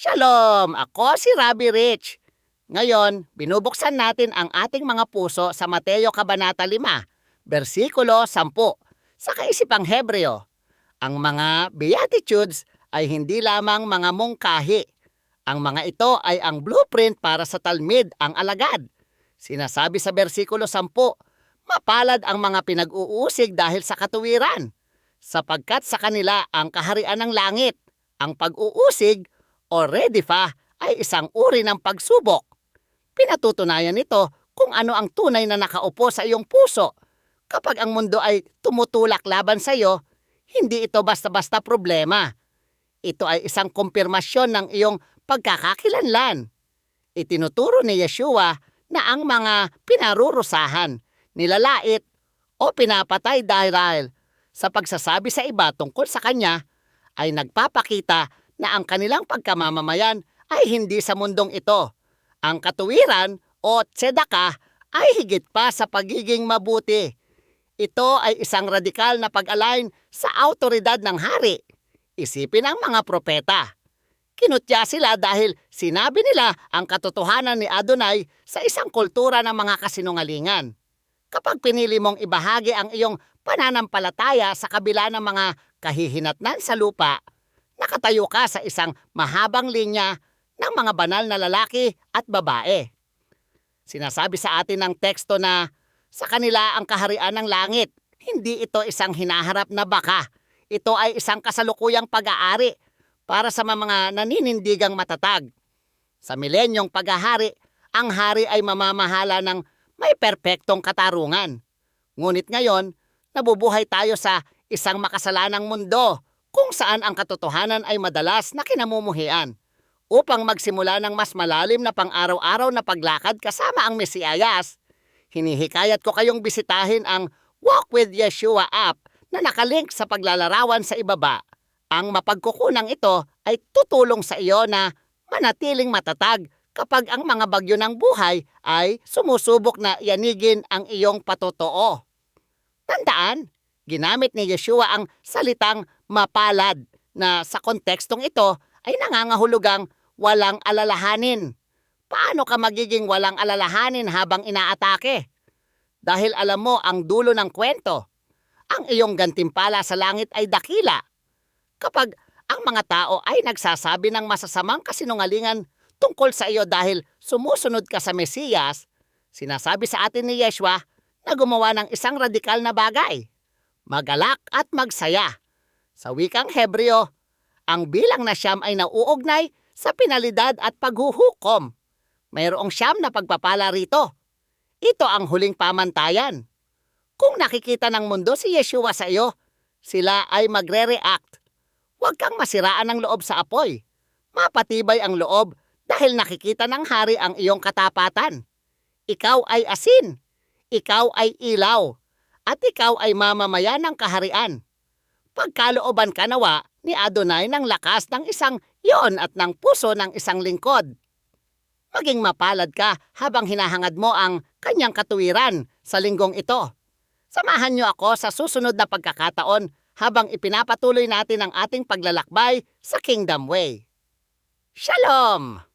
Shalom! Ako si Rabbi Rich. Ngayon, binubuksan natin ang ating mga puso sa Mateo Kabanata 5, versikulo 10, sa kaisipang Hebreo. Ang mga Beatitudes ay hindi lamang mga mungkahi. Ang mga ito ay ang blueprint para sa Talmid, ang alagad. Sinasabi sa versikulo 10, mapalad ang mga pinag-uusig dahil sa katuwiran, sapagkat sa kanila ang kaharian ng langit. Ang pag-uusig o redifa ay isang uri ng pagsubok. Pinatutunayan nito kung ano ang tunay na nakaupo sa iyong puso. Kapag ang mundo ay tumutulak laban sa iyo, hindi ito basta-basta problema. Ito ay isang kumpirmasyon ng iyong pagkakakilanlan. Itinuturo ni Yeshua na ang mga pinarurusahan, nilalait o pinapatay dahil sa pagsasabi sa iba tungkol sa kanya ay nagpapakita na ang kanilang pagkamamamayan ay hindi sa mundong ito. Ang katuwiran o tzedakah ay higit pa sa pagiging mabuti. Ito ay isang radikal na pag-align sa autoridad ng hari. Isipin ang mga propeta. Kinutya sila dahil sinabi nila ang katotohanan ni Adonai sa isang kultura ng mga kasinungalingan. Kapag pinili mong ibahagi ang iyong pananampalataya sa kabila ng mga kahihinatnan sa lupa, nakatayo ka sa isang mahabang linya ng mga banal na lalaki at babae. Sinasabi sa atin ng teksto na sa kanila ang kaharian ng langit. Hindi ito isang hinaharap na baka. Ito ay isang kasalukuyang pag-aari para sa mga naninindigang matatag. Sa milenyong paghahari, ang hari ay mamamahala ng may perpektong katarungan. Ngunit ngayon, nabubuhay tayo sa isang makasalanang mundo kung saan ang katotohanan ay madalas na kinamumuhian. Upang magsimula ng mas malalim na pang-araw-araw na paglakad kasama ang Mesiyas, hinihikayat ko kayong bisitahin ang Walk with Yeshua app na nakalink sa paglalarawan sa ibaba. Ang mapagkukunang ito ay tutulong sa iyo na manatiling matatag kapag ang mga bagyo ng buhay ay sumusubok na yanigin ang iyong patotoo. Tandaan, ginamit ni Yeshua ang salitang mapalad na sa kontekstong ito ay nangangahulugang walang alalahanin. Paano ka magiging walang alalahanin habang inaatake? Dahil alam mo ang dulo ng kwento. Ang iyong gantimpala sa langit ay dakila. Kapag ang mga tao ay nagsasabi ng masasamang kasinungalingan tungkol sa iyo dahil sumusunod ka sa Mesiyas, sinasabi sa atin ni Yeshua na gumawa ng isang radikal na bagay. Magalak at magsaya. Sa wikang Hebreo, ang bilang na siyam ay nauugnay sa penalidad at paghuhukom. Mayroong siyam na pagpapala rito. Ito ang huling pamantayan. Kung nakikita ng mundo si Yeshua sa iyo, sila ay magre-react. Huwag kang masiraan ng loob sa apoy. Mapatibay ang loob dahil nakikita ng hari ang iyong katapatan. Ikaw ay asin. Ikaw ay ilaw. At ikaw ay mamamayan ng kaharian. Pagkalooban ka nawa ni Adonai ng lakas ng isang iyon at ng puso ng isang lingkod. Maging mapalad ka habang hinahangad mo ang kanyang katuwiran sa linggong ito. Samahan niyo ako sa susunod na pagkakataon habang ipinapatuloy natin ang ating paglalakbay sa Kingdom Way. Shalom!